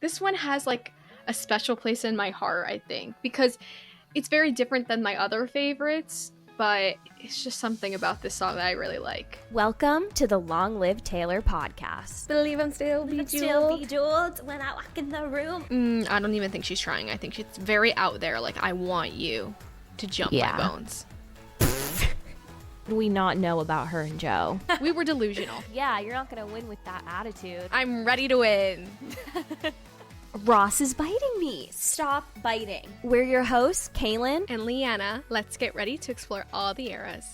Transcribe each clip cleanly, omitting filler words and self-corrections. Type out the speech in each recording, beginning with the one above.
This one has like a special place in my heart, I think, because it's very different than my other favorites, but it's just something about this song that I really like. Welcome to the Long Live Taylor podcast. Believe I'm still bejeweled when I walk in the room. I don't even think she's trying. I think she's very out there, like, I want you to jump my bones. We not know about her and Joe. We were delusional. Yeah, you're not gonna win with that attitude. I'm ready to win. Ross is biting me. Stop biting. We're your hosts, Kaylan and Leanna. Let's get ready to explore all the eras.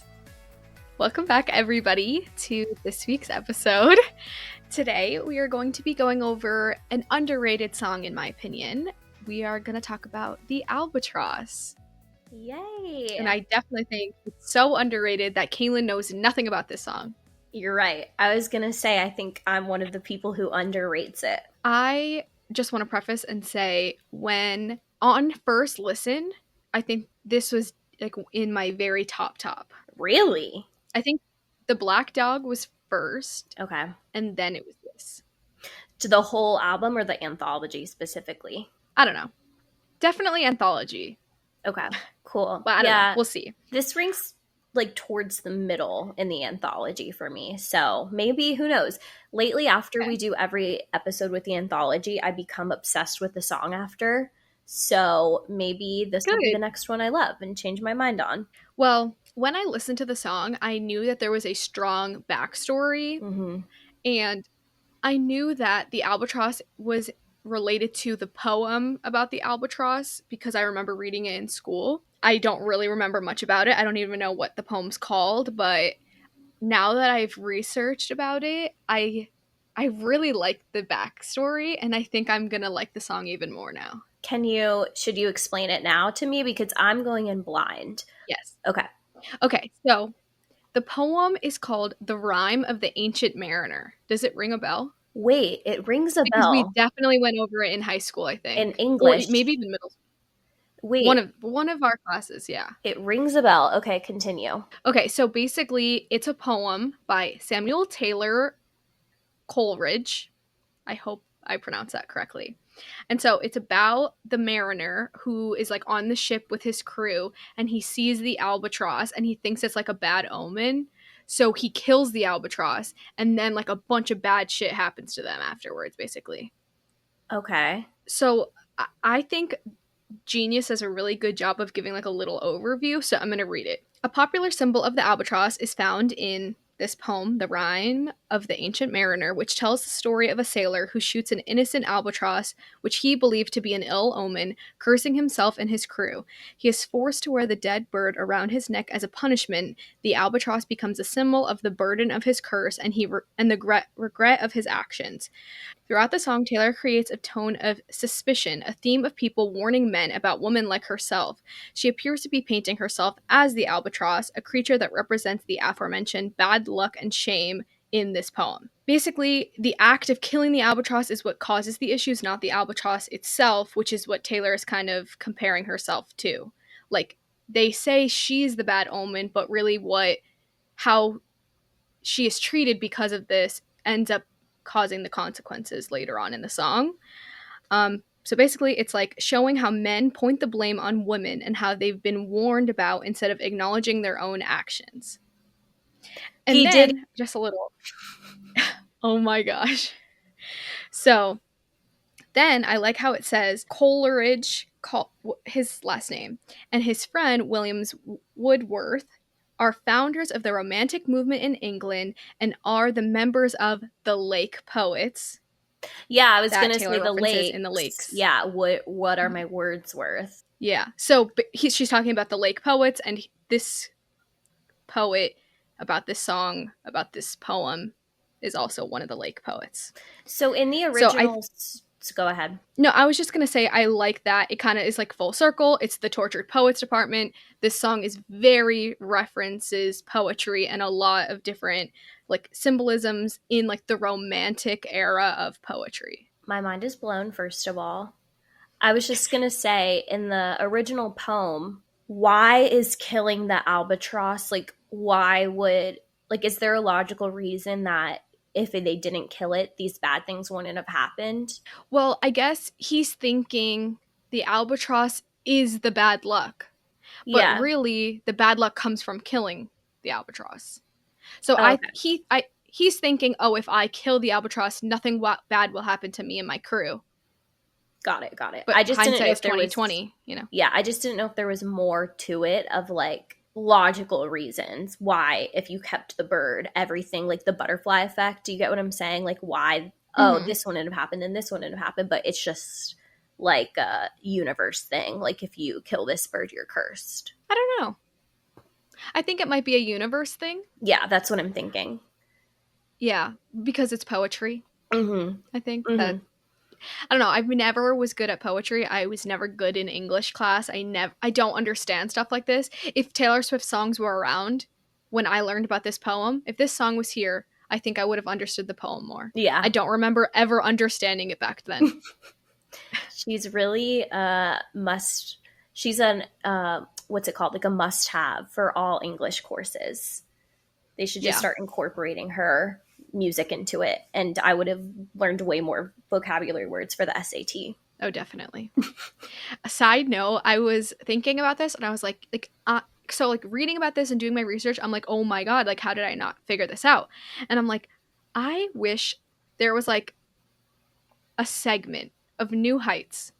Welcome back, everybody, to this week's episode. Today, we are going to be going over an underrated song, in my opinion. We are going to talk about the Albatross. Yay. And I definitely think it's so underrated that Kaylan knows nothing about this song. You're right. I was going to say, I think I'm one of the people who underrates it. I just want to preface and say, when on first listen, I think this was like in my very top. Really? I think The Black Dog was first. Okay. And then it was this. To the whole album or the anthology specifically? I don't know. Definitely anthology. Okay, cool. But I don't know. We'll see. This ranks like towards the middle in the anthology for me. So maybe, who knows? Lately, after we do every episode with the anthology, I become obsessed with the song after. So maybe this will be the next one I love and change my mind on. Well, when I listened to the song, I knew that there was a strong backstory. Mm-hmm. And I knew that the Albatross was related to the poem about the albatross because I remember reading it in school. I don't really remember much about it. I don't even know what the poem's called, but now that I've researched about it, I really like the backstory, and I think I'm gonna like the song even more now. Should you explain it now to me? Because I'm going in blind. Yes. Okay, so the poem is called The Rime of the Ancient Mariner. Does it ring a bell? Wait, it rings a bell. We definitely went over it in high school, I think. In English. Or maybe even middle school. Wait. One of our classes, yeah. It rings a bell. Okay, continue. Okay, so basically it's a poem by Samuel Taylor Coleridge. I hope I pronounced that correctly. And so it's about the mariner who is like on the ship with his crew, and he sees the albatross and he thinks it's like a bad omen. So he kills the albatross, and then like a bunch of bad shit happens to them afterwards, basically. Okay. So I think Genius does a really good job of giving like a little overview, so I'm going to read it. A popular symbol of the albatross is found in this poem, The Rime of the Ancient Mariner, which tells the story of a sailor who shoots an innocent albatross, which he believed to be an ill omen, cursing himself and his crew. He is forced to wear the dead bird around his neck as a punishment. The albatross becomes a symbol of the burden of his curse and the regret of his actions. Throughout the song, Taylor creates a tone of suspicion, a theme of people warning men about women like herself. She appears to be painting herself as the albatross, a creature that represents the aforementioned bad luck and shame in this poem. Basically, the act of killing the albatross is what causes the issues, not the albatross itself, which is what Taylor is kind of comparing herself to. Like, they say she's the bad omen, but really how she is treated because of this ends up causing the consequences later on in the song. So basically, it's like showing how men point the blame on women and how they've been warned about instead of acknowledging their own actions. And he did just a little. Oh my gosh. So then I like how it says Coleridge, his last name, and his friend Williams Woodworth are founders of the Romantic movement in England and are the members of the Lake Poets. Yeah, I was going to say the Lakes. In the Lakes. Yeah, what are my words worth? Yeah, so she's talking about the Lake Poets, and this poet about this song, about this poem, is also one of the Lake Poets. So in the original... So go ahead. No, I was just going to say I like that. It kind of is like full circle. It's the Tortured Poets department. This song is very references poetry and a lot of different like symbolisms in like the romantic era of poetry. My mind is blown, first of all. I was just going to say, in the original poem, why is killing the albatross, like, why would, like, is there a logical reason that if they didn't kill it, these bad things wouldn't have happened. Well, I guess he's thinking the albatross is the bad luck, but Yeah. really the bad luck comes from killing the albatross. So Oh, okay. he's thinking, oh, if I kill the albatross, nothing bad will happen to me and my crew. Got it. Got it. But I just didn't hindsight know is if there was, 2020, you know. yeah, I just didn't know if there was more to it of like logical reasons why, if you kept the bird, everything, like the butterfly effect. Do you get what I'm saying? Like why, oh, Mm-hmm. this wouldn't have happened and this wouldn't have happened, but it's just like a universe thing. Like if you kill this bird, you're cursed. I don't know. I think it might be a universe thing. Yeah, that's what I'm thinking. Yeah, because it's poetry. Mm-hmm. I think Mm-hmm. that I don't know. I never was good at poetry. I was never good in English class. I don't understand stuff like this. If Taylor Swift songs were around when I learned about this poem, if this song was here, I think I would have understood the poem more. I Yeah. don't remember ever understanding it back then. She's really must. She's an what's it called? Like a must-have for all English courses. They should just Yeah. start incorporating her music into it, and I would have learned way more vocabulary words for the SAT. Oh, definitely. A side note, I was thinking about this and I was so like reading about this and doing my research, I'm like, oh my God, like how did I not figure this out? And I'm like, I wish there was like a segment of New Heights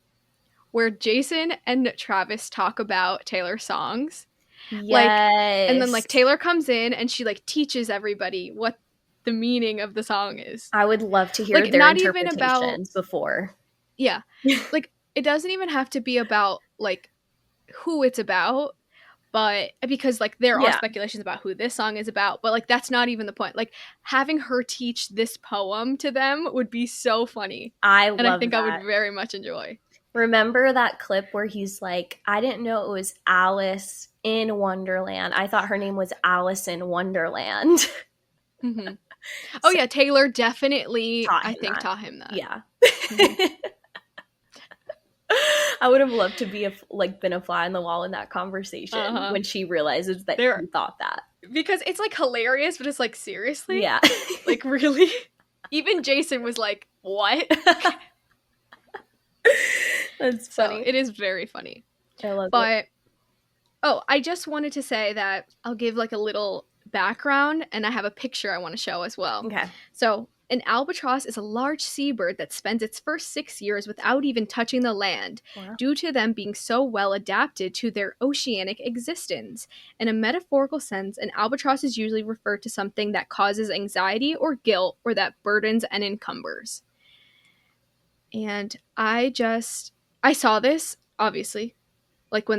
where Jason and Travis talk about Taylor songs. Like, and then Yes. like Taylor comes in and she like teaches everybody what the meaning of the song is. I would love to hear Like, their not even about, interpretations before. yeah, like it doesn't even have to be about like who it's about, but because like there are Yeah, speculations about who this song is about, but like that's not even the point. Like having her teach this poem to them would be so funny, I and I love think I would that. very much enjoy. Remember that clip where he's like, I didn't know it was Alice in Wonderland. I thought her name was Alice in Wonderland. Mm-hmm. Oh So yeah, Taylor definitely, taught I him think, that. taught him that. Yeah. Mm-hmm. I would have loved to be like been a fly on the wall in that conversation Uh-huh. when she realizes that There, he thought that. because it's like hilarious, but it's like seriously, Yeah. like really. Even Jason was like, "What?" That's So funny. it is very funny. I love it. But oh, I just wanted to say that I'll give like a little background, and I have a picture I want to show as well. Okay. So, an albatross is a large seabird that spends its first 6 years without even touching the land, Wow. due to them being so well adapted to their oceanic existence. In a metaphorical sense, an albatross is usually referred to something that causes anxiety or guilt or that burdens and encumbers. And I saw this obviously like when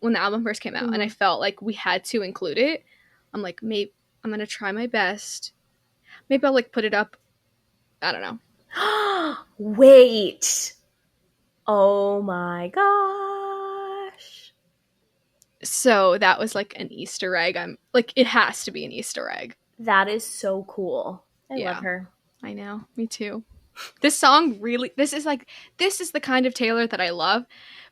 when the album first came out, and I Mhm. felt like we had to include it. I'm like, maybe I'm gonna try my best. Maybe I'll like put it up. I don't know. Wait. Oh my gosh. So that was like an Easter egg. I'm like, it has to be an Easter egg. That is so cool. I love Yeah, her. I know. Me too. This song really. This is the kind of Taylor that I love,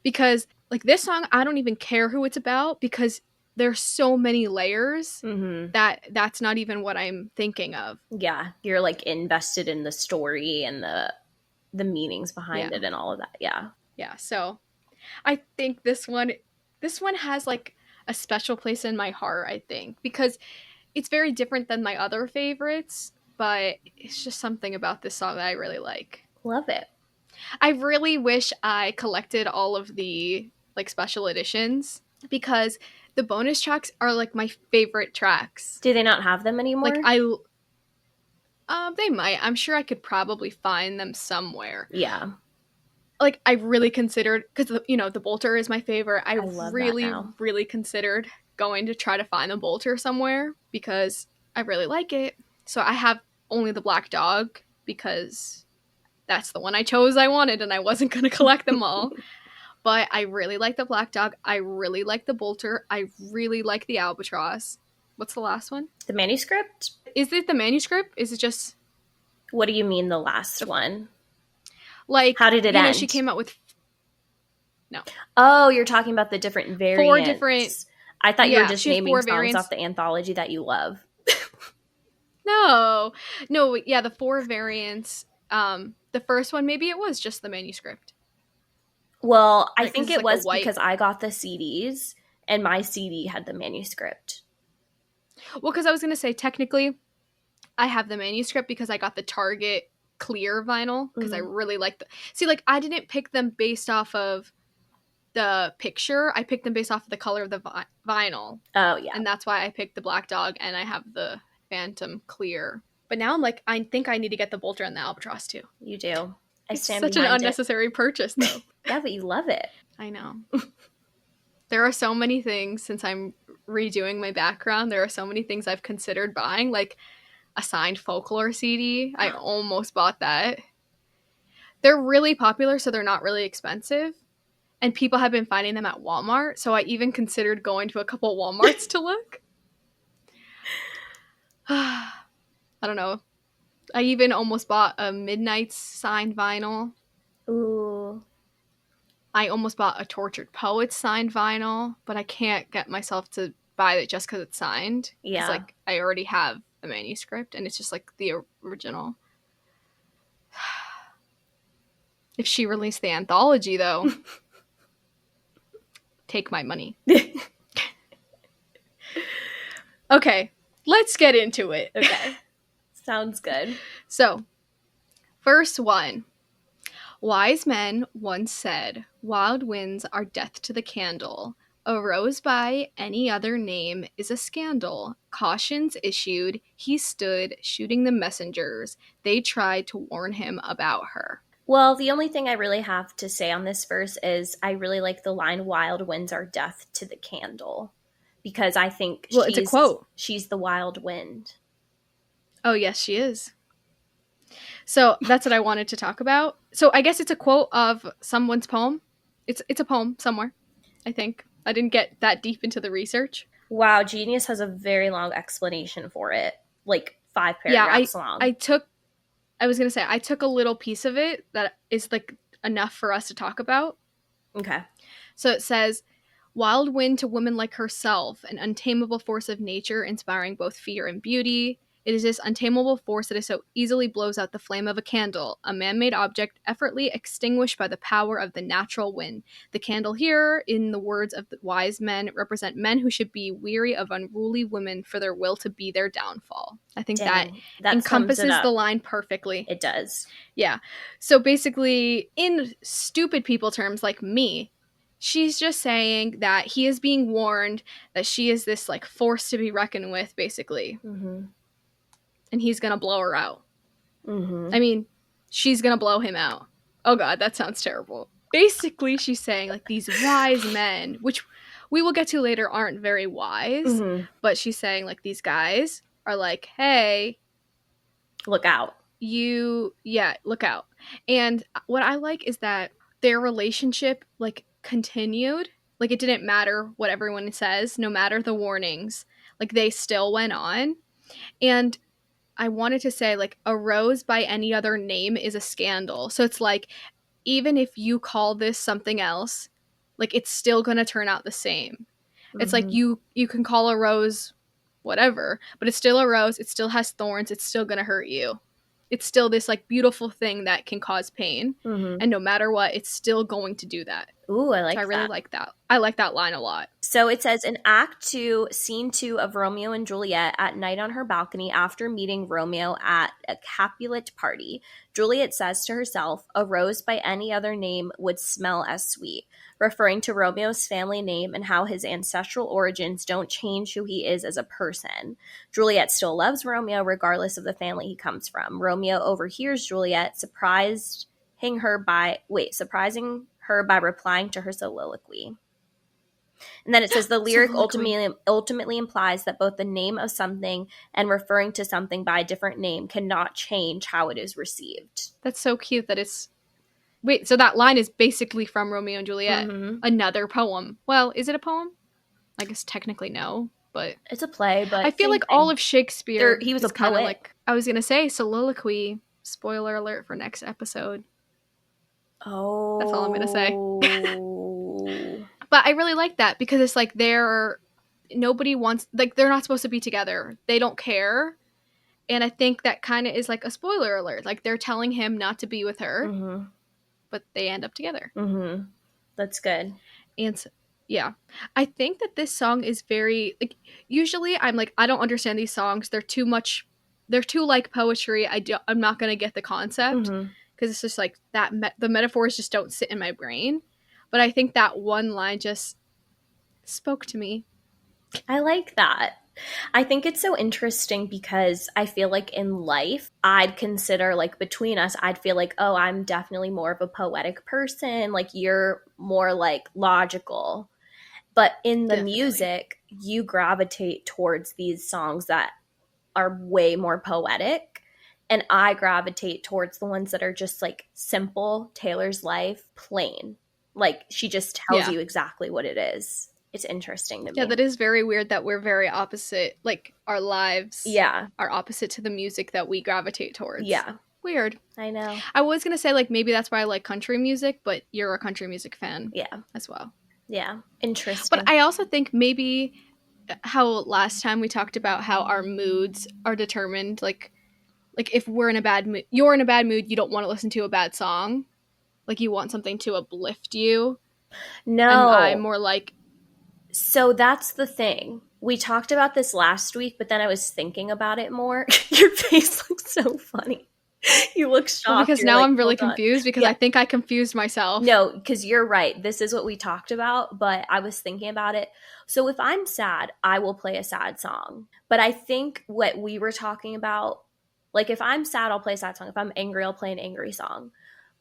because like this song, I don't even care who it's about because there's so many layers Mm-hmm. that that's not even what I'm thinking of. Yeah, you're like invested in the story and the meanings Yeah. behind it and all of that. Yeah. Yeah, so I think this one has like a special place in my heart, I think, because it's very different than my other favorites, but it's just something about this song that I really like. Love it. I really wish I collected all of the like special editions, because the bonus tracks are like my favorite tracks. Do they not have them anymore? Like they might. I'm sure I could probably find them somewhere. Yeah. Like I really considered, because the bolter is my favorite. I love that really now. really considered going to try to find the bolter somewhere because I really like it. So I have only the black dog because that's the one I chose I wanted, and I wasn't going to collect them all. But I really like the black dog. I really like the bolter. I really like the albatross. What's the last one? The manuscript? Is it the manuscript? Is it just What do you mean the last one? like, How did it end? She came out with Oh, you're talking about the different variants. 4 different. I thought you were Yeah, just she has naming 4 songs variants. off the anthology that you love. No. No, yeah, the 4 variants. The first one, maybe it was just the manuscript. Well, I Right, because think it's it like the was white. because I got the CDs and my CD had the manuscript. Well, because I was going to say, technically, I have the manuscript because I got the Target clear vinyl because I really like the. See, like, I didn't pick them based off of the picture. I picked them based off of the color of the vinyl. Oh, yeah. And that's why I picked the Black Dog and I have the Phantom clear. But now I'm like, I think I need to get the Bolter and the Albatross too. You do. I It's stand such an behind it. unnecessary purchase, though. Yeah, but you love it. I know. There are so many things since I'm redoing my background. There are so many things I've considered buying, like a signed folklore CD. I almost bought that. They're really popular, so they're not really expensive. And people have been finding them at Walmart, so I even considered going to a couple Walmarts to look. I don't know. I even almost bought a Midnight's signed vinyl. Ooh. I almost bought a Tortured Poets signed vinyl, but I can't get myself to buy it just because it's signed. Because, Yeah. like, I already have a manuscript, and it's just, like, the original. If she released the anthology, though, take my money. Okay, let's get into it. Okay. Sounds good. So, first one. Wise men once said, wild winds are death to the candle. A rose by any other name is a scandal. Cautions issued, he stood, shooting the messengers. They tried to warn him about her. Well, the only thing I really have to say on this verse is I really like the line "Wild winds are death to the candle," because I think Well, it's a quote. she's the wild wind. Oh, yes, she is. So that's what I wanted to talk about. So I guess it's a quote of someone's poem. It's a poem somewhere, I think. I didn't get that deep into the research. Wow, Genius has a very long explanation for it, like 5 Yeah, paragraphs long. I was gonna say I took a little piece of it that is like enough for us to talk about. Okay. So it says, wild wind to woman like herself, an untamable force of nature inspiring both fear and beauty. It is this untamable force that is so easily blows out the flame of a candle, a man-made object effortlessly extinguished by the power of the natural wind. The candle here, in the words of the wise men, represent men who should be weary of unruly women for their will to be their downfall. I think that that sums it encompasses up. the line perfectly. It does. Yeah. So basically, in stupid people terms like me, she's just saying that he is being warned that she is this like force to be reckoned with, basically. Mm-hmm. And he's gonna blow her out. Mm-hmm. I mean, she's gonna blow him out. Oh god, that sounds terrible. Basically, she's saying like these wise men, which we will get to later, aren't very wise, but she's saying like these guys are like, hey, look out. Look out. And what I like is that their relationship like continued. Like it didn't matter what everyone says, no matter the warnings. Like they still went on. And I wanted to say like a rose by any other name is a scandal. So it's like even if you call this something else, like it's still going to turn out the same. It's like you can call a rose whatever, but it's still a rose, it still has thorns, it's still going to hurt you. It's still this like beautiful thing that can cause pain, and no matter what, it's still going to do that. Ooh, I like that. So I really like that. I like that line a lot. So it says in Act 2, Scene 2 of Romeo and Juliet at night on her balcony after meeting Romeo at a Capulet party, Juliet says to herself, a rose by any other name would smell as sweet, referring to Romeo's family name and how his ancestral origins don't change who he is as a person. Juliet still loves Romeo regardless of the family he comes from. Romeo overhears Juliet, surprising her by replying to her soliloquy. And then it says the lyric ultimately implies that both the name of something and referring to something by a different name cannot change how it is received. That's so cute that it's... Wait, so that line is basically from Romeo and Juliet. Another poem. Well, is it a poem? I guess technically no, but... It's a play, but... I feel like all of Shakespeare... he was a poet. Like, I was going to say soliloquy. Spoiler alert for next episode. Oh. That's all I'm going to say. But I really like that because it's like nobody wants, like they're not supposed to be together. They don't care. And I think that kind of is like a spoiler alert. Like they're telling him not to be with her, but they end up together. That's good. And so, yeah, I think that this song is very like. Usually, I'm like, I don't understand these songs. They're too much. They're too like poetry. I'm not gonna get the concept because it's just like that. The metaphors just don't sit in my brain. But I think that one line just spoke to me. I like that. I think it's so interesting because I feel like in life, I'd consider like between us, I'd feel like, oh, I'm definitely more of a poetic person. Like you're more like logical. But in the Definitely. music, you gravitate towards these songs that are way more poetic. And I gravitate towards the ones that are just like simple, Taylor's life, plain. Like she just tells Yeah. you exactly what it is. It's interesting to me. Yeah, that is very weird that we're very opposite. Like our lives are opposite to the music that we gravitate towards. Yeah. Weird. I know. I was going to say like maybe that's why I like country music, but you're a country music fan as well. Yeah. Interesting. But I also think maybe how last time we talked about how our moods are determined like if we're in a bad mood, you're in a bad mood, you don't want to listen to a bad song. Like you want something to uplift you. No. And I'm more like so that's the thing. We talked about this last week, but then I was thinking about it more. Your face looks so funny. You look shocked. Well, because You're now like, I'm really confused because I think I confused myself. No, because you're right. This is what we talked about, but I was thinking about it. So if I'm sad, I will play a sad song. But I think what we were talking about, like if I'm sad, I'll play a sad song. If I'm angry, I'll play an angry song.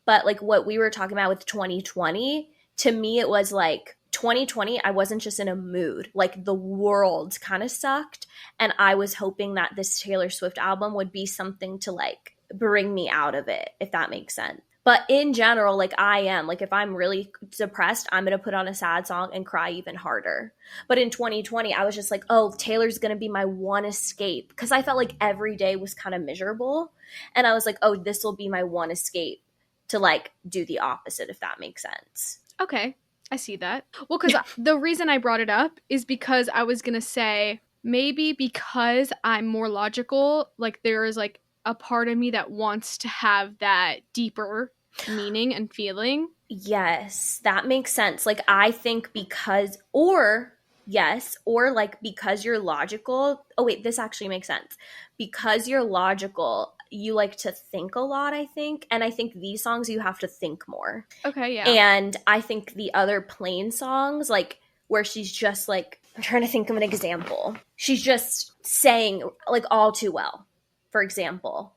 But like what we were talking about with 2020, to me, it was like 2020, I wasn't just in a mood. Like the world kind of sucked. And I was hoping that this Taylor Swift album would be something to like bring me out of it, if that makes sense. But in general, like I am, like if I'm really depressed, I'm going to put on a sad song and cry even harder. But in 2020, I was just like, oh, Taylor's going to be my one escape. Because I felt like every day was kind of miserable. And I was like, oh, this will be my one escape to like do the opposite, if that makes sense. Okay, I see that. Well, because the reason I brought it up is because I was going to say maybe because I'm more logical, like there is like a part of me that wants to have that deeper meaning and feeling. Yes, that makes sense. Like I think because or like because you're logical. Oh wait, this actually makes sense. Because you're logical, you like to think a lot, I think. And I think these songs you have to think more. Okay, yeah. And I think the other plain songs, like where she's just like, I'm trying to think of an example. She's just saying like all too well, for example.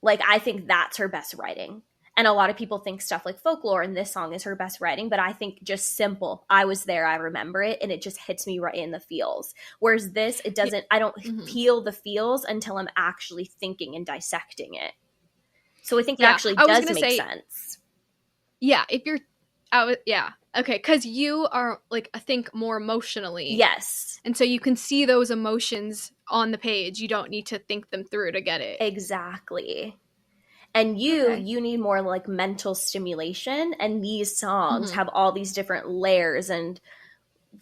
Like I think that's her best writing. And a lot of people think stuff like folklore and this song is her best writing, but I think just simple. I was there, I remember it, and it just hits me right in the feels. Whereas this, it doesn't, I don't feel the feels until I'm actually thinking and dissecting it. So I think it actually does make sense. Yeah, if you're, okay, because you are like, I think more emotionally. Yes. And so you can see those emotions on the page. You don't need to think them through to get it. Exactly. And you need more like mental stimulation. And these songs have all these different layers and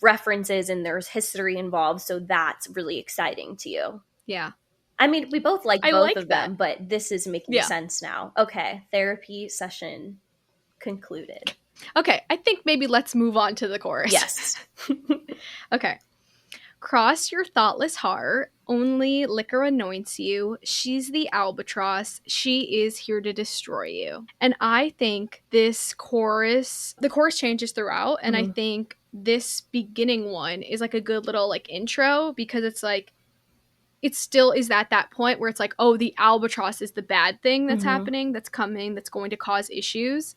references and there's history involved. So that's really exciting to you. Yeah. I mean, we both like both of them, but this is making sense now. Okay. Therapy session concluded. Okay. I think maybe let's move on to the chorus. Yes. Okay. Cross your thoughtless heart, only liquor anoints you. She's the albatross, she is here to destroy you. And I think this chorus, the chorus changes throughout, and I think this beginning one is like a good little like intro because it's like, it still is at that point where it's like, oh, the albatross is the bad thing that's happening, that's coming, that's going to cause issues.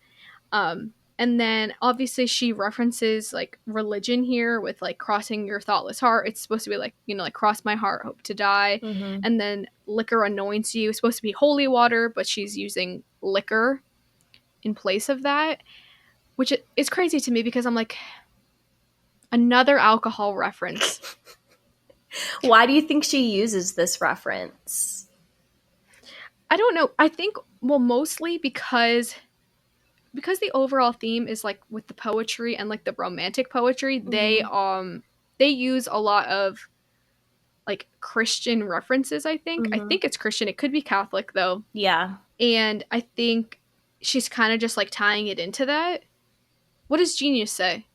And then obviously she references like religion here with like crossing your thoughtless heart. It's supposed to be like, you know, like cross my heart, hope to die. And then liquor anoints you. It's supposed to be holy water, but she's using liquor in place of that, which is crazy to me because I'm like, another alcohol reference. Why do you think she uses this reference? I don't know. I think, well, mostly because the overall theme is like with the poetry and like the romantic poetry, they use a lot of like Christian references, I think. I Mm-hmm. think it's Christian. It could be Catholic though. Yeah. And I think she's kind of just like tying it into that. What does Genius say?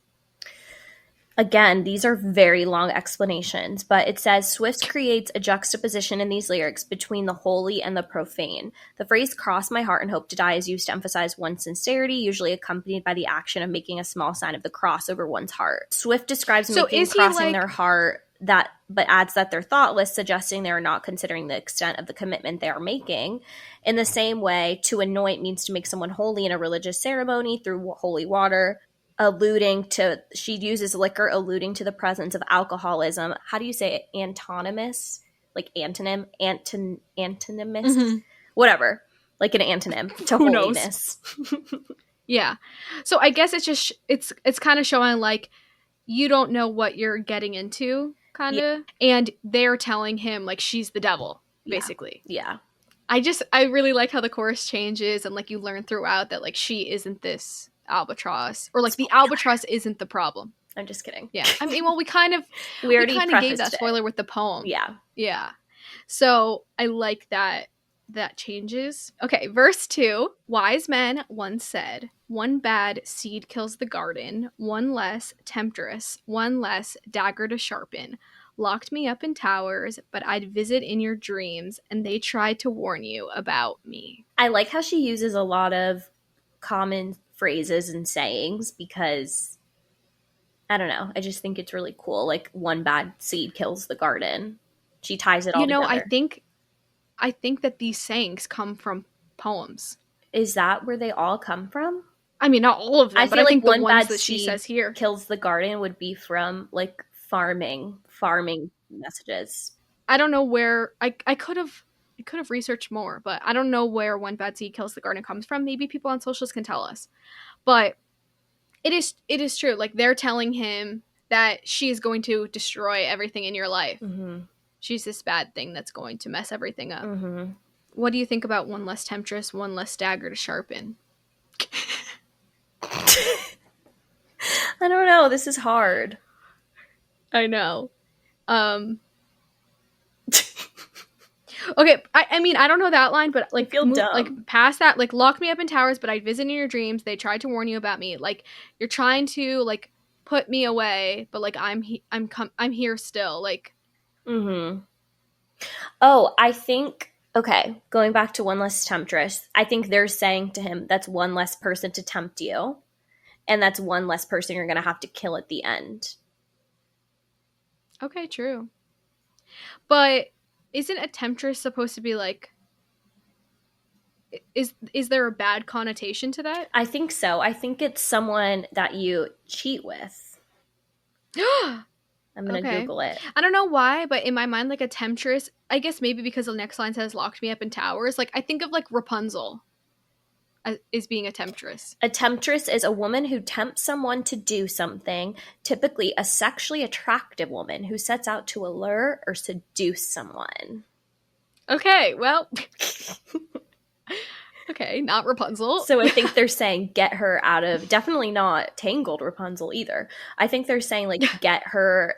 Again, these are very long explanations, but it says Swift creates a juxtaposition in these lyrics between the holy and the profane. The phrase cross my heart and hope to die is used to emphasize one's sincerity, usually accompanied by the action of making a small sign of the cross over one's heart. Swift describes So making is he crossing like their heart that but adds that they're thoughtless, suggesting they are not considering the extent of the commitment they are making. In the same way, to anoint means to make someone holy in a religious ceremony through holy water, alluding to, she uses liquor alluding to the presence of alcoholism. How do you say it? Antonymous? Like antonym? Antonymous? mhm, Whatever. Like an antonym to who knows? holiness. Yeah. So I guess it's just it's kind of showing like you don't know what you're getting into kind Yeah. of, and they're telling him like she's the devil Yeah. basically. Yeah. I really like how the chorus changes and like you learn throughout that like she isn't this albatross, or like the Spoiler. albatross isn't the problem. I'm just kidding. Yeah. I mean, well, we kind of We we already kind of gave prefaced that it. spoiler with the poem. Yeah. Yeah. So I like that changes. Okay, verse 2. Wise men once said, one bad seed kills the garden, one less temptress, one less dagger to sharpen. Locked me up in towers, but I'd visit in your dreams, and they tried to warn you about me. I like how she uses a lot of common phrases and sayings because I don't know. I just think it's really cool. Like one bad seed kills the garden. She ties it all You know, together. I think that these sayings come from poems. Is that where they all come from? I mean, not all of them, I but feel I like think the one ones bad that she seed says here. kills the garden would be from like farming messages. I don't know where I could have researched more, but I don't know where one bad seed kills the garden comes from. Maybe people on socials can tell us. But it is true. Like they're telling him that she is going to destroy everything in your life. Mm-hmm. She's this bad thing that's going to mess everything up. Mm-hmm. What do you think about one less temptress, one less dagger to sharpen? I don't know. This is hard. I know. Okay, I mean, I don't know that line, but like, I feel dumb. like past that, like, lock me up in towers, but I visit in your dreams. They tried to warn you about me. Like, you're trying to like put me away, but like I'm here still. Like, Mm-hmm. Oh, I think, okay, going back to one less temptress, I think they're saying to him that's one less person to tempt you, and that's one less person you're going to have to kill at the end. okay, true, but isn't a temptress supposed to be like? Is there a bad connotation to that? I think so. I think it's someone that you cheat with. I'm going to Okay. Google it. I don't know why, but in my mind, like a temptress, I guess maybe because the next line says locked me up in towers. Like I think of like Rapunzel as being a temptress. A temptress is a woman who tempts someone to do something, typically a sexually attractive woman who sets out to allure or seduce someone. Okay, well, okay, not Rapunzel. So I think they're saying get her out of, definitely not tangled Rapunzel either. I think they're saying like get her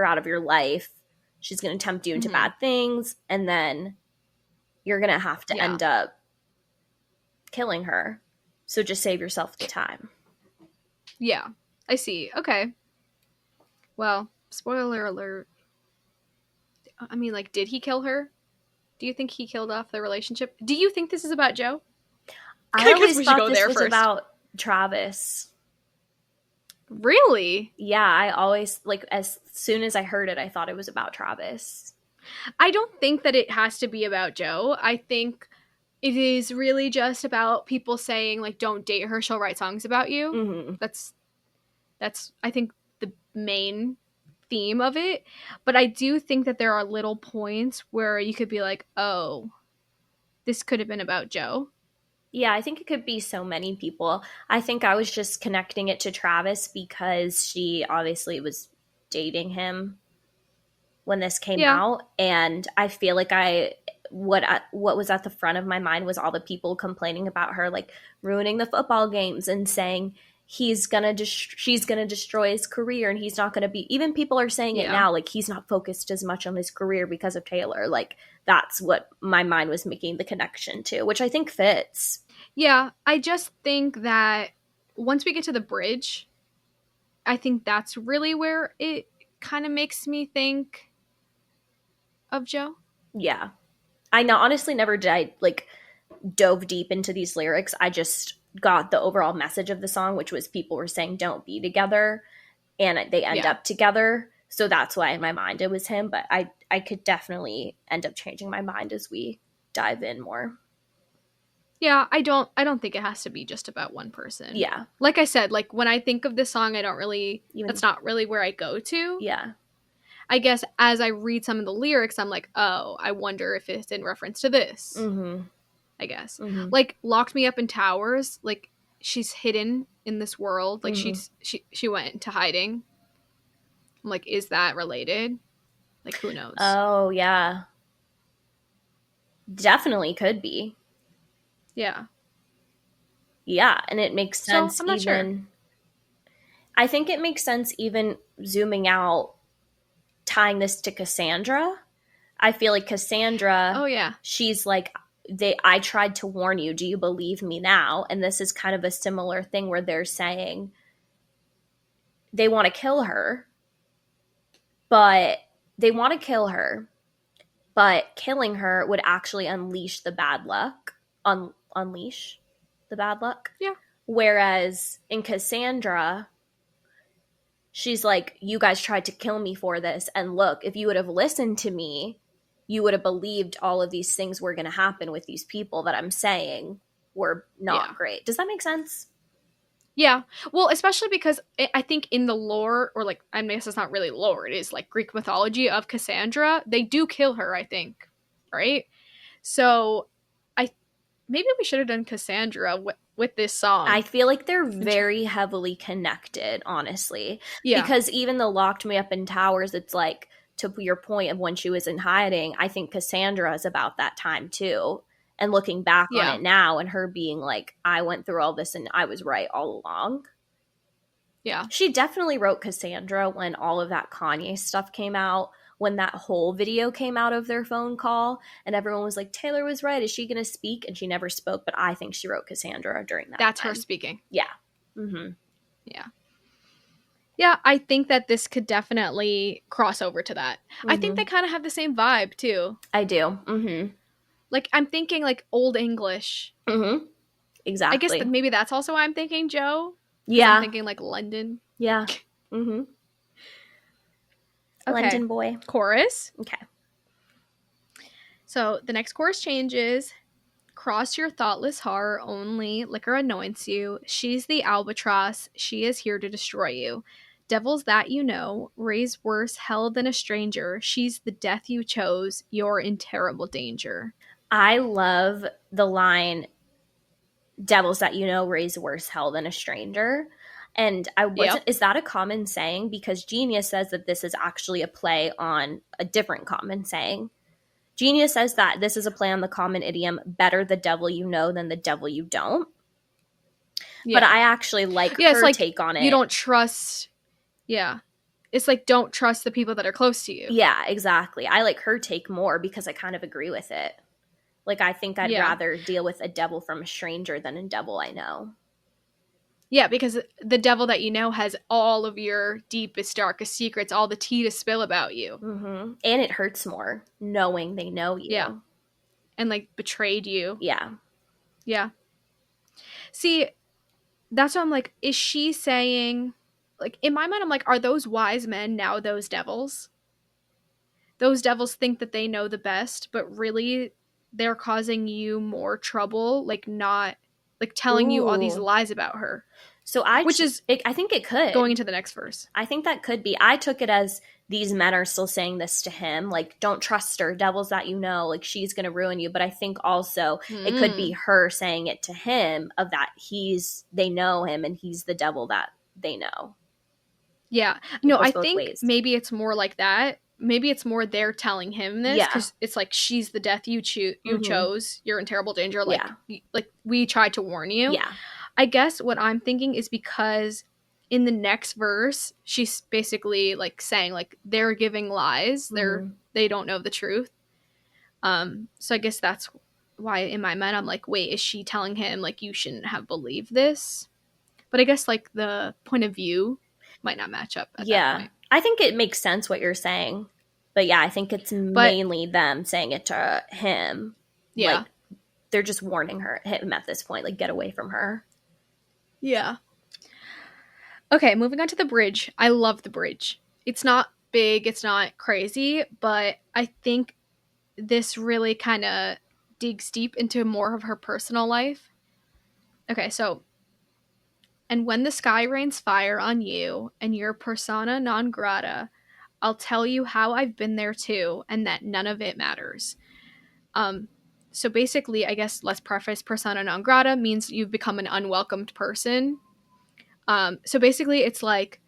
out of your life. She's going to tempt you into bad things, and then you're going to have to end up killing her. So just save yourself the time. Yeah, I see. Okay. Well, spoiler alert. I mean, like, did he kill her? Do you think he killed off the relationship? Do you think this is about Joe? I always we should thought go this there was first. about Travis. Really? Yeah, I always, like, as soon as I heard it, I thought it was about Travis. I don't think that it has to be about Joe. I think it is really just about people saying, like, don't date her, she'll write songs about you. Mm-hmm. That's I think the main theme of it. But I do think that there are little points where you could be like, oh, this could have been about Joe. Yeah, I think it could be so many people. I think I was just connecting it to Travis because she obviously was dating him when this came out, and I feel like what was at the front of my mind was all the people complaining about her like ruining the football games and saying she's gonna destroy his career, and he's not gonna be, even people are saying it Yeah. now, like he's not focused as much on his career because of Taylor. Like that's what my mind was making the connection to, which I think fits. Yeah, I just think that once we get to the bridge, I think that's really where it kind of makes me think of Joe. Yeah, I know, honestly never did I like dove deep into these lyrics. I just got the overall message of the song, which was people were saying don't be together, and they end up together. So that's why in my mind it was him, but I could definitely end up changing my mind as we dive in more. Yeah, I don't think it has to be just about one person. Yeah. Like I said, like when I think of this song, I don't really Even, that's not really where I go to. yeah. I guess as I read some of the lyrics, I'm like, oh, I wonder if it's in reference to this. Mm-hmm. I guess. Mm-hmm. Like locked me up in towers, like she's hidden in this world, like Mm-hmm. she went into hiding. I'm like, is that related? Like who knows? Oh, yeah. Definitely could be. Yeah. Yeah, and it makes sense. So I'm not even sure. I think it makes sense even zooming out, tying this to Cassandra. I feel like Cassandra, Oh yeah. she's like, I tried to warn you, do you believe me now? And this is kind of a similar thing where they're saying they want to kill her, but killing her would actually unleash the bad luck. Unleash the bad luck. Yeah. Whereas in Cassandra, she's like, you guys tried to kill me for this, and look, if you would have listened to me, you would have believed all of these things were going to happen with these people that I'm saying were not great. Does that make sense? Yeah. Well, especially because I think in the lore, or like, I guess it's not really lore, it is like Greek mythology of Cassandra, they do kill her, I think. Right? So maybe we should have done Cassandra with this song. I feel like they're very heavily connected, honestly. Yeah. Because even though Locked Me Up in Towers, it's like, to your point of when she was in hiding, I think Cassandra is about that time too. And looking back on it now, and her being like, I went through all this and I was right all along. Yeah. She definitely wrote Cassandra when all of that Kanye stuff came out, when that whole video came out of their phone call, and everyone was like, Taylor was right. Is she going to speak? And she never spoke, but I think she wrote Cassandra during that That's time. her speaking. Yeah. Mm-hmm. Yeah. Yeah, I think that this could definitely cross over to that. Mm-hmm. I think they kind of have the same vibe, too. I do. Mm-hmm. Like, I'm thinking, like, Old English. Mm-hmm. Exactly. I guess maybe that's also why I'm thinking Joe. Yeah. I'm thinking, like, London. Yeah. Mm-hmm. Okay. London boy. Chorus. Okay. So, the next chorus changes. Cross your thoughtless heart, only liquor anoints you. She's the albatross, she is here to destroy you. Devils that you know, raise worse hell than a stranger. She's the death you chose, you're in terrible danger. I love the line, devils that you know raise worse hell than a stranger. And I wasn't, is that a common saying? Because Genius says that this is actually a play on a different common saying. Genius says that this is a play on the common idiom, better the devil you know than the devil you don't. Yeah. But I actually like her like, take on it. You don't trust, it's like, don't trust the people that are close to you. Yeah, exactly. I like her take more because I kind of agree with it. Like, I think I'd rather deal with a devil from a stranger than a devil I know. Yeah, because the devil that you know has all of your deepest, darkest secrets, all the tea to spill about you. Mm-hmm. And it hurts more knowing they know you. Yeah. And, like, betrayed you. Yeah. Yeah. See, that's what I'm like, is she saying, like, in my mind, I'm like, are those wise men now those devils? Those devils think that they know the best, but really they're causing you more trouble, like, not, like, telling you all these lies about her. So I think it could. Going into the next verse. I think that could be. I took it as these men are still saying this to him. Like, don't trust her. Devils that you know. Like, she's going to ruin you. But I think also it could be her saying it to him of that they know him and he's the devil that they know. Yeah. No, I think maybe it's more like that. Maybe it's more they're telling him this because it's like, she's the death you chose. You're in terrible danger. Like, like we tried to warn you. Yeah. I guess what I'm thinking is because in the next verse, she's basically like saying like they're giving lies. They don't know the truth. So I guess that's why in my mind I'm like, wait, is she telling him like you shouldn't have believed this? But I guess like the point of view might not match up at that Yeah. point. I think it makes sense what you're saying. But yeah, I think it's But mainly them saying it to him. yeah. Like they're just warning him at this point, like get away from her. Yeah. Okay, moving on to the bridge. I love the bridge. It's not big, it's not crazy, but I think this really kind of digs deep into more of her personal life. Okay, so, and when the sky rains fire on you and you're persona non grata, I'll tell you how I've been there too, and that none of it matters. Um, so basically, I guess let's preface persona non grata means you've become an unwelcomed person. So basically, it's like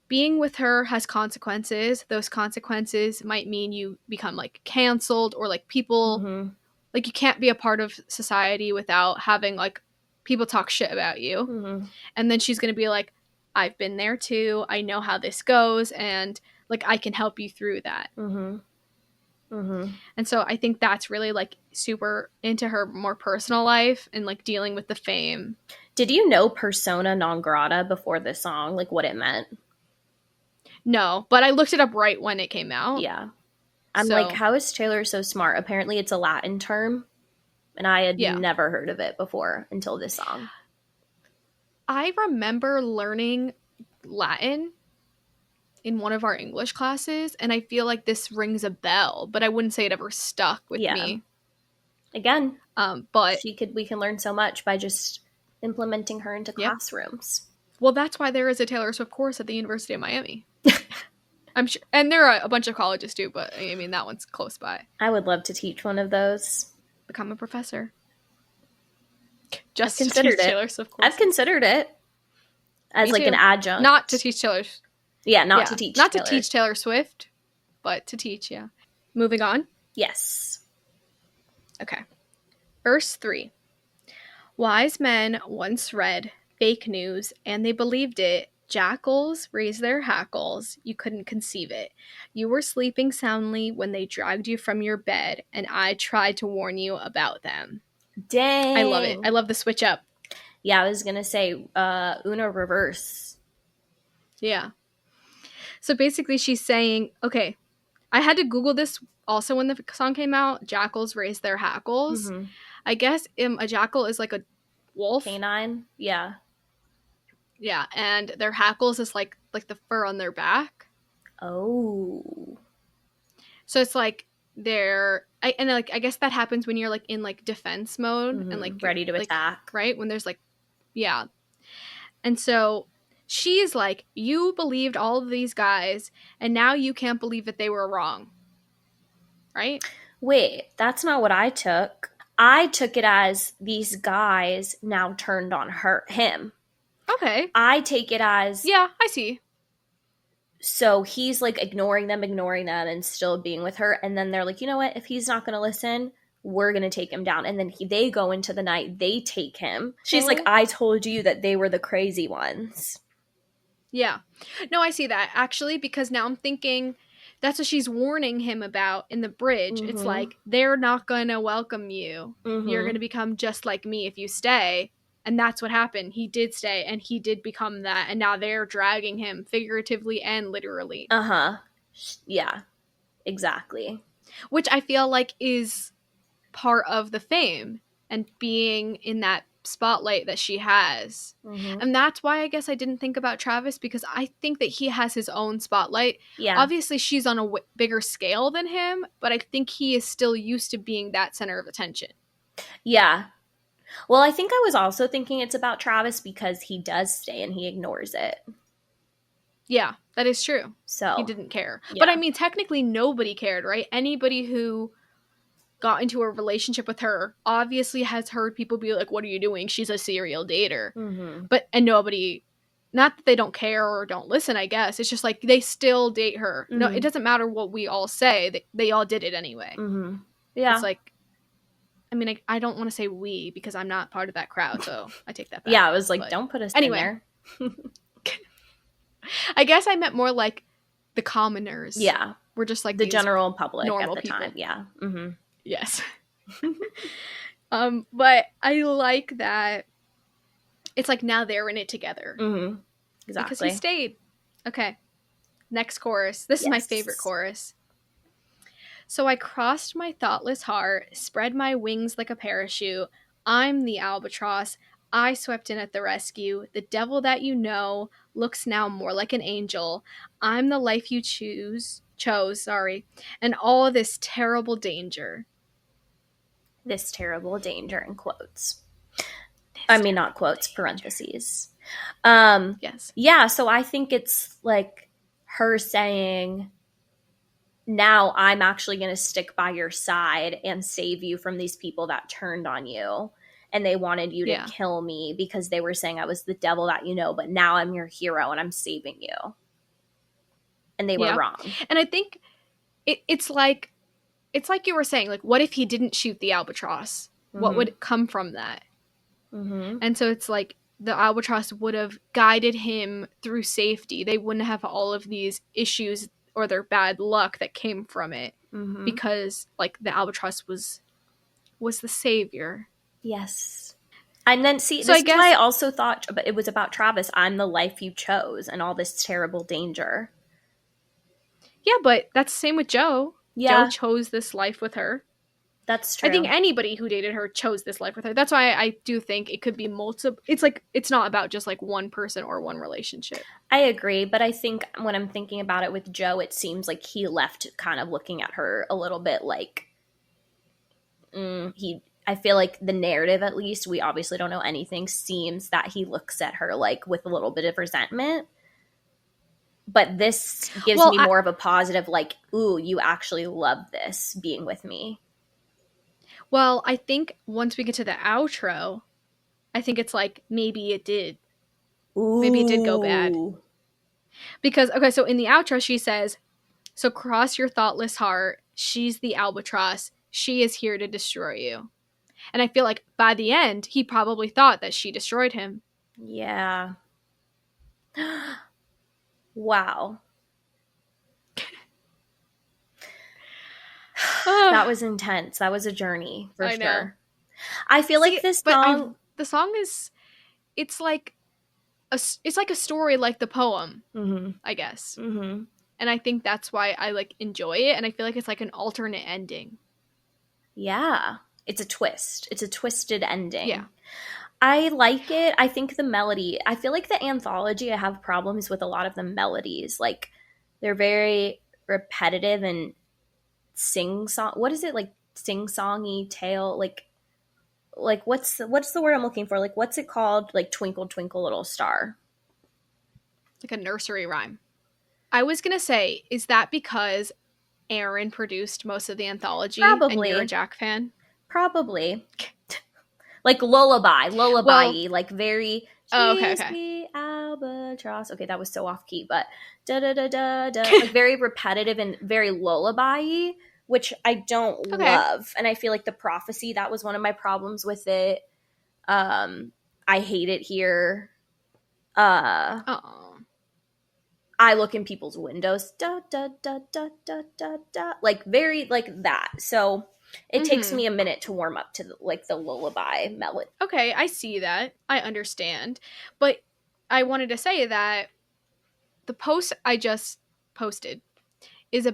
being with her has consequences. Those consequences might mean you become like canceled or like people Mm-hmm. like you can't be a part of society without having like people talk shit about you. Mm-hmm. And then she's going to be like, I've been there too. I know how this goes. And like, I can help you through that. Mm-hmm. Mm-hmm. And so I think that's really like super into her more personal life and like dealing with the fame. Did you know persona non grata before this song, like what it meant? No, but I looked it up right when it came out. Yeah. I'm like, So how is Taylor so smart? Apparently it's a Latin term, and I had yeah. never heard of it before until this song. I remember learning Latin in one of our English classes, and I feel like this rings a bell, but I wouldn't say it ever stuck with Yeah. me. Again, But we can learn so much by just implementing her into yeah, classrooms. well, that's why there is a Taylor Swift course at the University of Miami. I'm sure, and there are a bunch of colleges too, but I mean that one's close by. I would love to teach one of those. Become a professor. I've Just to considered teach it. Taylor Swift courses. I've considered it as Me like too. an adjunct. Not to teach Taylor. Yeah, not to teach. Not Taylor. to teach Taylor Swift, but to teach. Yeah. Moving on. Yes. Okay. Verse 3. Wise men once read fake news and they believed it. Jackals raised their hackles. You couldn't conceive it. You were sleeping soundly when they dragged you from your bed, and I tried to warn you about them. Dang. I love it. I love the switch up. Yeah, I was gonna say Una reverse. Yeah. So basically, she's saying, okay, I had to Google this also when the song came out. Jackals raise their hackles. Mm-hmm. I guess a jackal is like a wolf. Canine. Yeah. Yeah, and their hackles is like the fur on their back. Oh. So it's like I guess that happens when you're like in like defense mode and like ready to like, attack. right? When there's like yeah. And so she's like, you believed all of these guys and now you can't believe that they were wrong. Right? Wait, that's not what I took. I took it as these guys now turned on him. Okay. I take it as yeah, I see. So he's like ignoring them, and still being with her. And then they're like, you know what? If he's not going to listen, we're going to take him down. And then they go into the night. They take him. She's like, I told you that they were the crazy ones. Yeah. No, I see that actually, because now I'm thinking that's what she's warning him about in the bridge. Mm-hmm. It's like, they're not going to welcome you. Mm-hmm. You're going to become just like me if you stay. And that's what happened. He did stay and he did become that. And now they're dragging him figuratively and literally. Uh-huh. Yeah, exactly. Which I feel like is part of the fame and being in that spotlight that she has. Mm-hmm. And that's why I guess I didn't think about Travis, because I think that he has his own spotlight. Yeah. Obviously she's on a bigger scale than him, but I think he is still used to being that center of attention. Yeah. Well, I think I was also thinking it's about Travis because he does stay and he ignores it. Yeah, that is true. So he didn't care. Yeah. But I mean, technically nobody cared, right? Anybody who got into a relationship with her obviously has heard people be like, what are you doing? She's a serial dater. Mm-hmm. And nobody, not that they don't care or don't listen, I guess. It's just like they still date her. Mm-hmm. No, it doesn't matter what we all say. They all did it anyway. Mm-hmm. Yeah. It's like, I mean, I don't want to say we because I'm not part of that crowd, so I take that back. Yeah, I was like, But don't put us in anyway, there. I guess I meant more like the commoners. Yeah. We're just like The these general public at normal the people. time. Yeah. Mm-hmm. Yes. But I like that it's like now they're in it together. Mm-hmm. Because he Exactly. stayed. Okay. Next chorus. This is my favorite Yes. chorus. So I crossed my thoughtless heart, spread my wings like a parachute. I'm the albatross. I swept in at the rescue. The devil that you know looks now more like an angel. I'm the life you chose, and all this terrible danger. This terrible danger in quotes. This I mean, not quotes, danger. parentheses. Yes. Yeah, so I think it's like her saying, now I'm actually going to stick by your side and save you from these people that turned on you. And they wanted you to kill me because they were saying I was the devil that you know, but now I'm your hero and I'm saving you. And they were wrong. And I think it's like you were saying, like, what if he didn't shoot the albatross? Mm-hmm. What would come from that? Mm-hmm. And so it's like the albatross would have guided him through safety. They wouldn't have all of these issues or their bad luck that came from it, because like the albatross was the savior. Yes. And then see, So this I is why I guess also thought it was about Travis. I'm the life you chose and all this terrible danger. yeah, but that's the same with Joe. Yeah. Joe chose this life with her. That's true. I think anybody who dated her chose this life with her. That's why I do think it could be multiple. It's like it's not about just like one person or one relationship. I agree, but I think when I'm thinking about it with Joe, it seems like he left kind of looking at her a little bit like I feel like the narrative, at least, we obviously don't know anything, seems that he looks at her like with a little bit of resentment. But this gives me more of a positive, like, ooh, you actually love this being with me. Well, I think once we get to the outro, I think it's like maybe it did. Ooh. Maybe it did go bad. Because, okay, so in the outro, she says, so cross your thoughtless heart. She's the albatross. She is here to destroy you. And I feel like by the end, he probably thought that she destroyed him. Yeah. Wow. That was intense. That was a journey for sure. I feel like this song. The song is, it's like a story like the poem, I guess. Mm-hmm. And I think that's why I like enjoy it. And I feel like it's like an alternate ending. Yeah. It's a twist. It's a twisted ending. Yeah. I like it. I think the melody, I feel like the anthology, I have problems with a lot of the melodies. Like, they're very repetitive and sing-song. What is it? Like, sing-songy tale? Like what's the word I'm looking for? Like, what's it called? Like, Twinkle, Twinkle, Little Star. Like a nursery rhyme. I was going to say, is that because Aaron produced most of the anthology? Probably. And you're a Jack fan? Probably. Like lullaby, Well, like very. Okay. Albatross. Okay, that was so off key, but da da da da da, like very repetitive and very lullaby, which I don't love. And I feel like the prophecy, that was one of my problems with it. I hate it here. I look in people's windows, da da da da da da da, like very like that. So it takes me a minute to warm up to the lullaby melody. Okay, I see that. I understand. But I wanted to say that the post I just posted is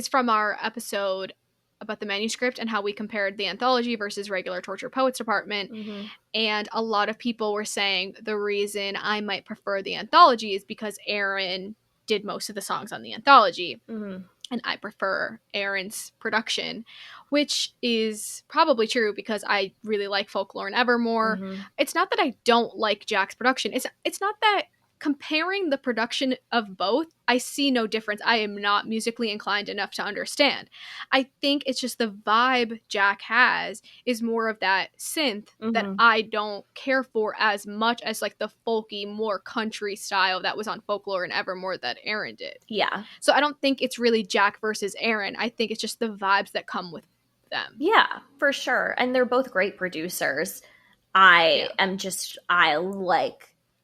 from our episode about the manuscript and how we compared the anthology versus regular Torture Poets Department. Mm-hmm. And a lot of people were saying the reason I might prefer the anthology is because Aaron did most of the songs on the anthology. Mm-hmm. And I prefer Aaron's production, which is probably true because I really like Folklore and Evermore. Mm-hmm. It's not that I don't like Jack's production. It's not that comparing the production of both, I see no difference. I am not musically inclined enough to understand. I think it's just the vibe Jack has is more of that synth that I don't care for as much as like the folky, more country style that was on Folklore and Evermore that Aaron did. Yeah. So I don't think it's really Jack versus Aaron. I think it's just the vibes that come with them. Yeah, for sure. And they're both great producers.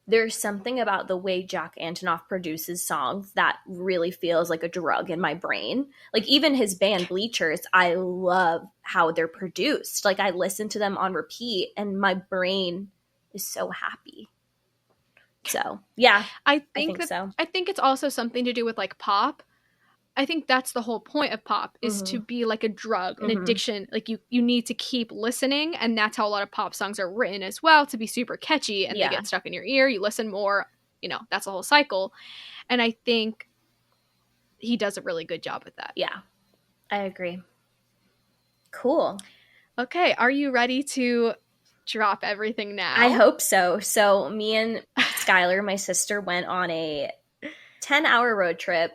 There's something about the way Jack Antonoff produces songs that really feels like a drug in my brain. Like even his band Bleachers, I love how they're produced. Like I listen to them on repeat and my brain is so happy. So, yeah, I think think so. I think it's also something to do with like pop. I think that's the whole point of pop is to be like a drug, an addiction. Like you need to keep listening, and that's how a lot of pop songs are written as well, to be super catchy and they get stuck in your ear. You listen more, that's a whole cycle. And I think he does a really good job with that. Yeah, I agree. Cool. Okay, are you ready to drop everything now? I hope so. So me and Skylar, my sister, went on a 10-hour road trip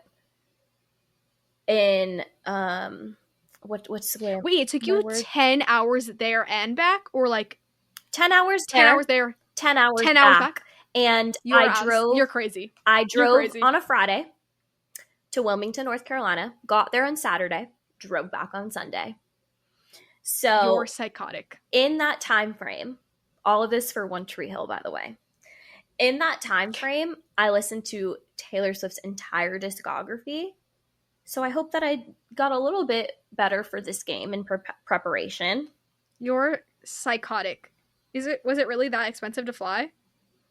in what's the way? Wait, it took you 10 hours there and back, or like 10 hours 10 hours there, 10 hours 10 back. hours back? And You're crazy. I drove on a Friday to Wilmington, North Carolina, got there on Saturday, drove back on Sunday. So you're psychotic. In that time frame, all of this for One Tree Hill, by the way. In that time frame, I listened to Taylor Swift's entire discography. So I hope that I got a little bit better for this game in preparation. You're psychotic. Was it really that expensive to fly?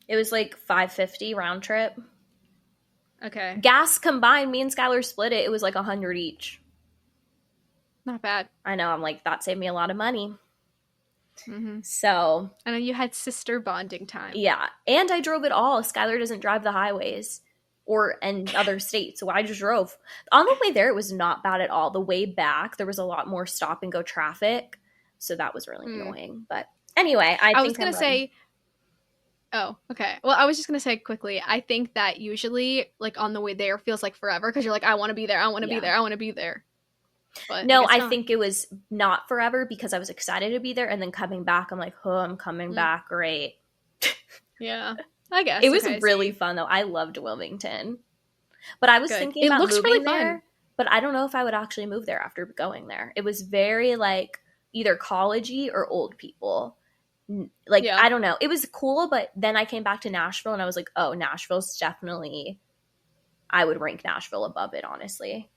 It was like $550 round trip. Okay. Gas combined, me and Skylar split it. It was like $100 each. Not bad. I know. I'm like, that saved me a lot of money. Mm-hmm. So. I know you had sister bonding time. Yeah. And I drove it all. Skylar doesn't drive the highways or in other states. So I just drove. On the way there, it was not bad at all. The way back, there was a lot more stop and go traffic. So that was really annoying. But anyway, I was going to say. Oh, okay. Well, I was just going to say quickly, I think that usually, like, on the way there feels like forever because you're like, I want to be there, I want to be there, I want to be there. But no, I think it was not forever because I was excited to be there. And then coming back, I'm like, oh, I'm coming back. Great. Yeah, I guess. It was really fun, though. I loved Wilmington. But I was thinking about moving really there. Fun. But I don't know if I would actually move there after going there. It was very, like, either college-y or old people. Like, I don't know. It was cool, but then I came back to Nashville and I was like, oh, Nashville's definitely, I would rank Nashville above it, honestly.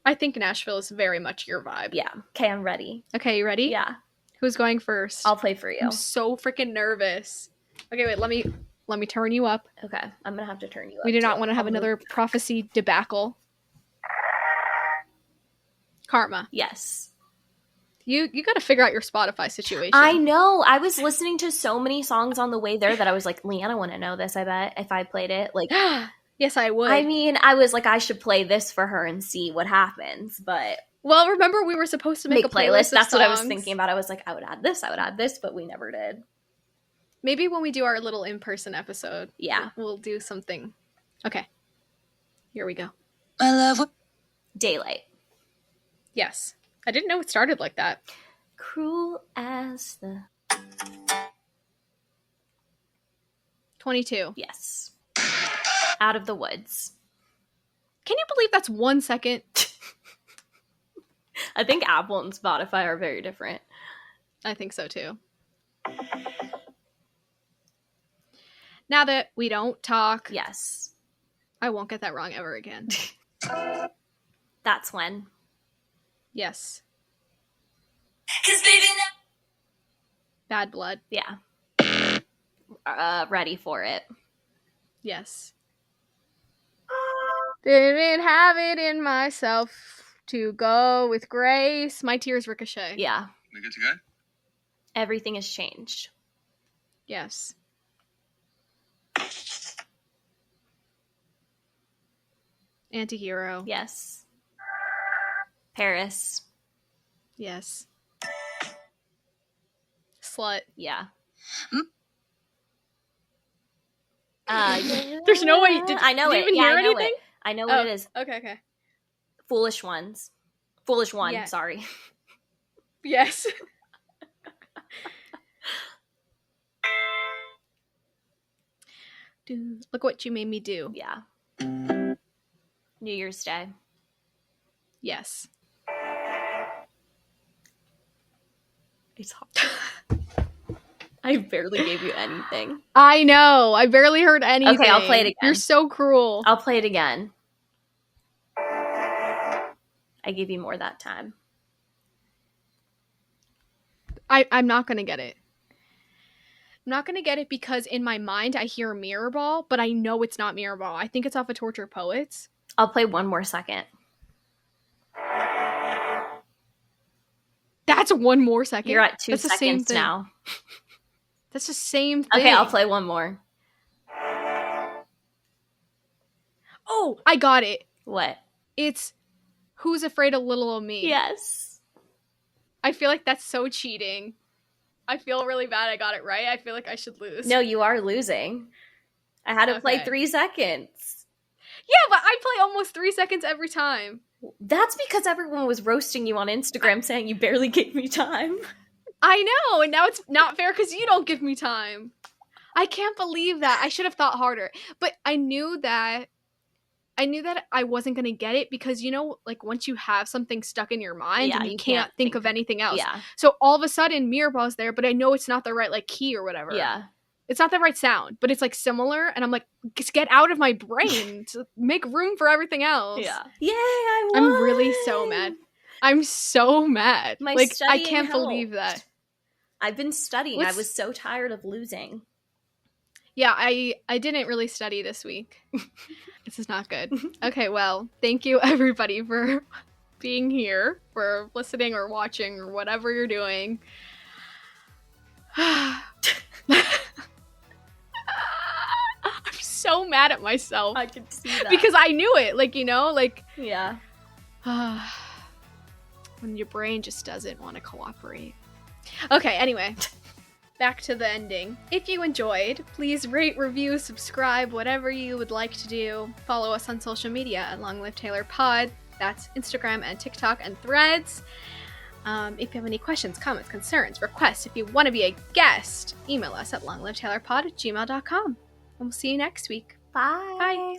I think Nashville is very much your vibe. Yeah. Okay, I'm ready. Okay, you ready? Yeah. Who's going first? I'll play for you. I'm so freaking nervous. Okay, wait, let me turn you up. Okay, I'm going to have to turn you up. We do not want to have another prophecy debacle. Karma. Yes. You got to figure out your Spotify situation. I know. I was listening to so many songs on the way there that I was like, Leanna wouldn't know this, I bet, if I played it. Like, yes, I would. I mean, I was like, I should play this for her and see what happens, but... Well, remember we were supposed to make a playlist. That's what I was thinking about. I was like, I would add this, but we never did. Maybe when we do our little in-person episode, yeah, we'll do something. Okay, here we go. I love Daylight. Yes, I didn't know it started like that. Cruel as the 22. Yes. Out of the Woods. Can you believe that's 1 second? I think Apple and Spotify are very different. I think so too. Now that we don't talk. Yes. I won't get that wrong ever again. That's when. Yes. 'Cause baby, Bad Blood. Yeah. Ready for it. Yes. Didn't have it in myself to go with grace. My Tears Ricochet. Yeah. We good to go? Everything has changed. Yes. Antihero. Yes. Paris. Yes. Slut. Yeah. There's no way. I know did it. you even Yeah, hear I know anything? it. I know what it is. Okay. Foolish Ones. Foolish One, Yeah. sorry. Yes. Dude, look what you made me do. Yeah. New Year's Day. Yes. It's hard. I barely gave you anything. I know. I barely heard anything. Okay, I'll play it again. You're so cruel. I'll play it again. I gave you more that time. I'm not going to get it. I'm not going to get it because in my mind I hear Mirror Ball, but I know it's not Mirror Ball. I think it's off of Torture Poets. I'll play one more second. That's one more second. You're at 2 seconds now. That's the same thing. Okay, I'll play one more. Oh, I got it. What? It's Who's Afraid of Little Old Me. Yes. I feel like that's so cheating. I feel really bad I got it right. I feel like I should lose. No, you are losing. I had to play 3 seconds. Yeah, but I play almost 3 seconds every time. That's because everyone was roasting you on Instagram saying you barely gave me time. I know, and now it's not fair because you don't give me time. I can't believe that. I should have thought harder. But I knew that I wasn't going to get it because, you know, like once you have something stuck in your mind and you can't think of anything else. Yeah. So all of a sudden Mirror Ball's there, but I know it's not the right like key or whatever. Yeah. It's not the right sound, but it's like similar. And I'm like, just get out of my brain to make room for everything else. Yeah. Yay, I won! I'm really so mad. I'm so mad. My like, I studying can't helped. believe that. I've been studying. I was so tired of losing. Yeah, I didn't really study this week. This is not good. Okay, well, thank you everybody for being here, for listening or watching or whatever you're doing. I'm so mad at myself. I can see that. Because I knew it. Like, you know, like... Yeah. When your brain just doesn't want to cooperate. Okay, anyway. Back to the ending. If you enjoyed, please rate, review, subscribe, whatever you would like to do. Follow us on social media at Long Live Taylor Pod. That's Instagram and TikTok and Threads. If you have any questions, comments, concerns, requests, if you want to be a guest, email us at longlivetaylorpod@gmail.com. And we'll see you next week. Bye. Bye.